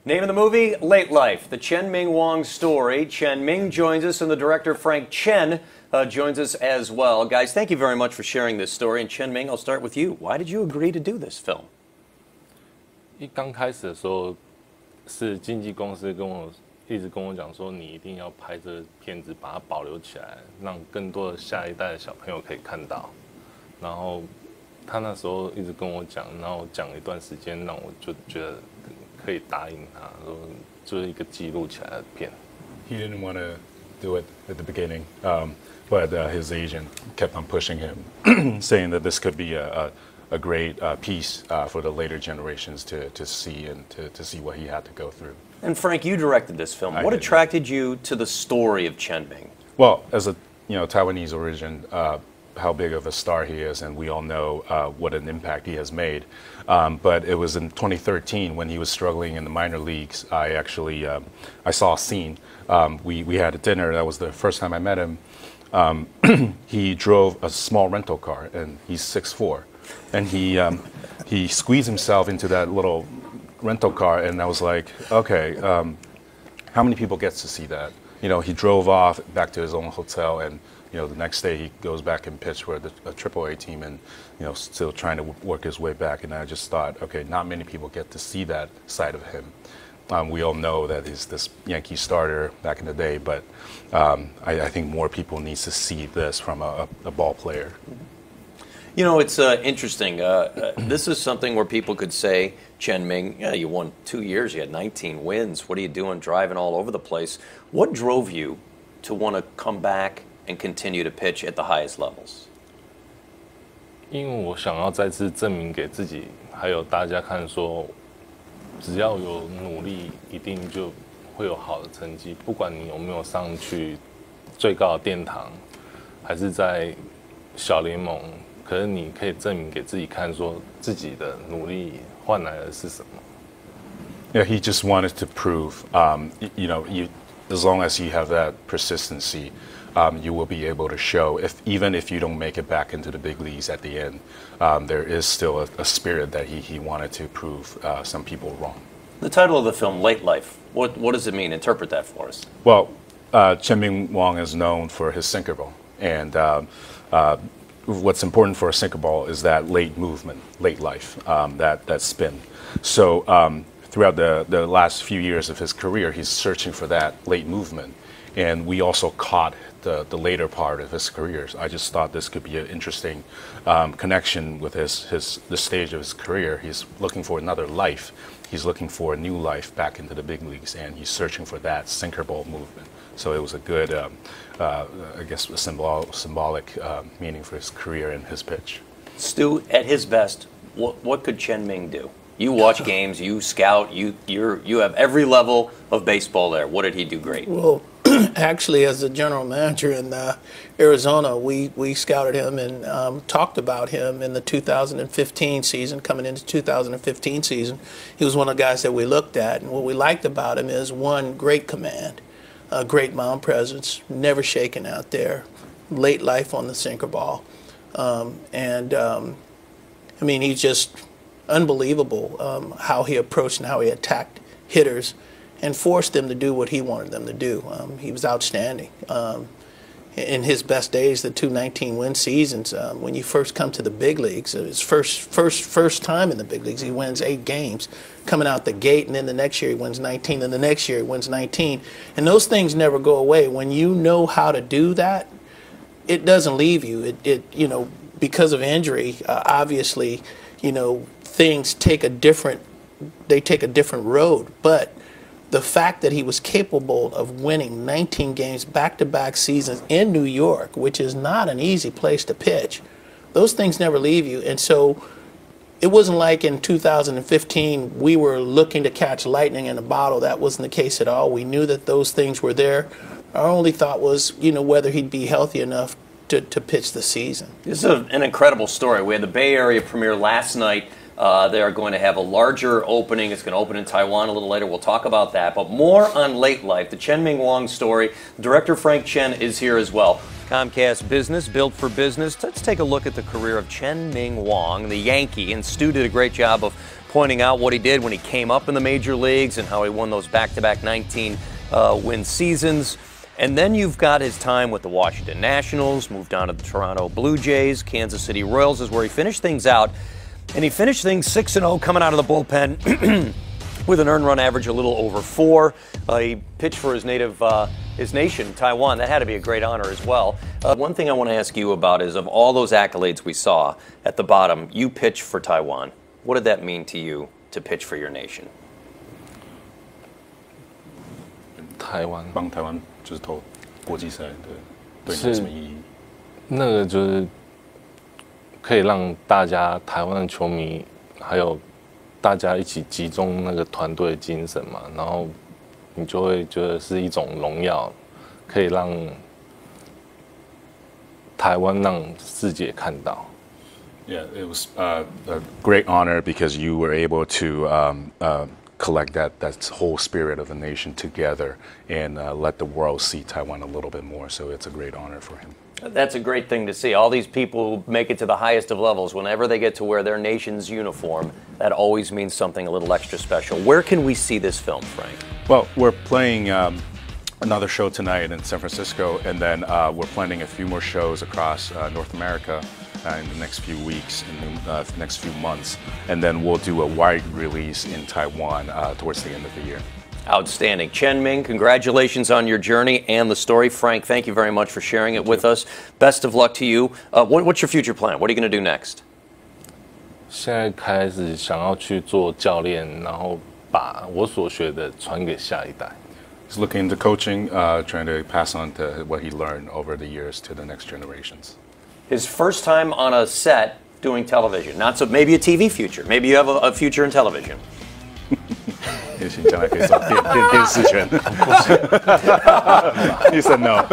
Name of the movie, Late Life, the Chen Ming Wong story. Chen Ming joins us, and the director, Frank Chen, joins us as well. Guys, thank you very much for sharing this story. And Chen Ming, I'll start with you. Why did you agree to do this film? 刚开始的时候，是经纪公司一直跟我讲说，你一定要拍这个片子，把它保留起来，让更多的下一代的小朋友可以看到。然后他那时候一直跟我讲，然后讲了一段时间，让我就觉得可以答应他，说就是一个记录起来的片。He didn't want to do it at the beginning, but his agent kept on pushing him, saying that this could be a great piece for the later generations to see and to see what he had to go through. And Frank, you directed this film. What attracted you to the story of Chen Ming? Well, as a Taiwanese origin, how big of a star he is, and we all know what an impact he has made. But it was in 2013 when he was struggling in the minor leagues. I actually I saw a scene. We had a dinner. That was the first time I met him. He drove a small rental car, and he's 6'4", and he squeezed himself into that little rental car, and I was like, okay, how many people gets to see that? He drove off back to his own hotel, and the next day he goes back and pitched for a AAA team, and still trying to work his way back. And I just thought, okay, not many people get to see that side of him. We all know that he's this Yankee starter back in the day, but I think more people need to see this from a ball player. It's interesting. This is something where people could say, Chen Ming, yeah, you won 2 years, you had 19 wins. What are you doing driving all over the place? What drove you to want to come back and continue to pitch at the highest levels? 因为我想要再次证明给自己还有大家看说，只要有努力，一定就会有好的成绩。不管你有没有上去最高的殿堂，还是在小联盟，可是你可以证明给自己看，说自己的努力换来的是什么。Yeah, he just wanted to prove, as long as you have that persistency, you will be able to show, even if you don't make it back into the big leagues at the end, there is still a spirit that he wanted to prove some people wrong. The title of the film, Late Life, what does it mean? Interpret that for us. Well, Chen Ming Wong is known for his sinker ball, and what's important for a sinker ball is that late movement, late life, that spin. So throughout the last few years of his career, he's searching for that late movement. And we also caught the later part of his career. I just thought this could be an interesting connection with the stage of his career. He's looking for another life. He's looking for a new life back into the big leagues, and he's searching for that sinker ball movement. So it was a good, I guess, a symbolic meaning for his career and his pitch. Stu, at his best, what could Chen Ming do? You watch games, you scout, you have every level of baseball there. What did he do great? Well, actually, as the general manager in Arizona, we scouted him and talked about him in the 2015 season, coming into 2015 season. He was one of the guys that we looked at, and what we liked about him is, one, great command, great mound presence, never shaken out there, late life on the sinker ball. I mean, he's just unbelievable how he approached and how he attacked hitters and forced them to do what he wanted them to do. He was outstanding. In his best days, the 219-win seasons, when you first come to the big leagues, his first time in the big leagues, he wins 8 games coming out the gate, and then the next year he wins 19, and the next year he wins 19. And those things never go away. When you know how to do that, it doesn't leave you. Because of injury, obviously, things take a different road. But the fact that he was capable of winning 19 games back-to-back seasons in New York, which is not an easy place to pitch, those things never leave you. And so it wasn't like in 2015 we were looking to catch lightning in a bottle. That wasn't the case at all. We knew that those things were there. Our only thought was, whether he'd be healthy enough to pitch the season. This is an incredible story. We had the Bay Area premiere last night. They are going to have a larger opening. It's going to open in Taiwan a little later. We'll talk about that. But more on Late Life, the Chen Ming Wong story. Director Frank Chen is here as well. Comcast Business, built for business. Let's take a look at the career of Chen Ming Wong, the Yankee. And Stu did a great job of pointing out what he did when he came up in the major leagues and how he won those back-to-back 19-win seasons. And then you've got his time with the Washington Nationals, moved on to the Toronto Blue Jays, Kansas City Royals is where he finished things out. And he finished things 6-0 coming out of the bullpen with an earned run average a little over 4. He pitched for his nation, Taiwan. That had to be a great honor as well. One thing I want to ask you about is, of all those accolades we saw at the bottom, you pitched for Taiwan. What did that mean to you to pitch for your nation? 台湾帮台湾就是投国际赛，对你有什么意义？那个就是可以让大家台湾的球迷还有大家一起集中那个团队精神嘛，然后你就会觉得是一种荣耀，可以让台湾让世界看到。Yeah, it was a great honor because you were able to collect that whole spirit of a nation together and let the world see Taiwan a little bit more. So it's a great honor for him. That's a great thing to see. All these people who make it to the highest of levels, whenever they get to wear their nation's uniform, that always means something a little extra special. Where can we see this film, Frank? Well, we're playing another show tonight in San Francisco, and then we're planning a few more shows across North America in the next few weeks, in the next few months, and then we'll do a wide release in Taiwan towards the end of the year. Outstanding. Chen Ming, congratulations on your journey and the story. Frank, thank you very much for sharing it with us. Best of luck to you. What's your future plan? What are you going to do next? 现在开始想要去做教练，然后把我所学的传给下一代。He's looking into coaching, trying to pass on to what he learned over the years to the next generations. His first time on a set doing television. Not so, maybe a TV future. Maybe you have a future in television. 也许将来可以做电视圈。He said no.